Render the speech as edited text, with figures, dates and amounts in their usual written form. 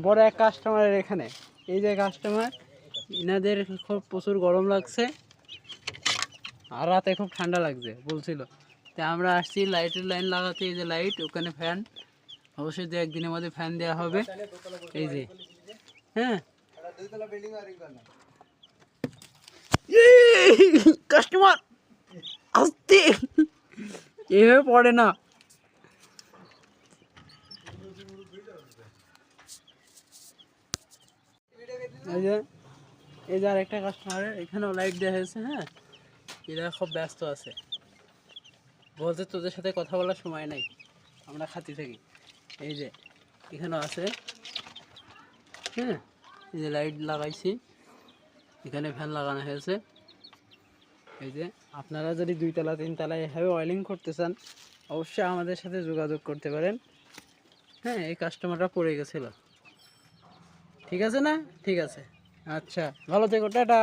বড় এক কাস্টমারের এখানে, এই যে কাস্টমার, ইনাদের খুব প্রচুর গরম লাগছে আর রাতে খুব ঠান্ডা লাগছে বলছিল। তাই আমরা আসছি লাইটের লাইন লাগাতে। এই যে লাইট, ওখানে ফ্যান, অবশ্যই দু একদিনের মধ্যে ফ্যান দেওয়া হবে। এই যে হ্যাঁ, কাস্টমার আসতে এভাবে পড়ে না। এই যে আরেকটা কাস্টমারের এখানেও লাইট দেওয়া হয়েছে। হ্যাঁ, এরা খুব ব্যস্ত আছে, বলতে তোদের সাথে কথা বলার সময় নাই, আমরা খাতি থাকি। এই যে এখানেও আছে। হ্যাঁ, এই যে লাইট লাগাইছি, এখানে ফ্যান লাগানো হয়েছে। এই যে আপনারা যদি 2 তলা 3 তলায় এভাবে অয়েলিং করতে চান, অবশ্যই আমাদের সাথে যোগাযোগ করতে পারেন। হ্যাঁ, এই কাস্টমারটা পড়ে গেছিল। ঠিক আছে না? ঠিক আছে, আচ্ছা, ভালো থেকো, টাটা।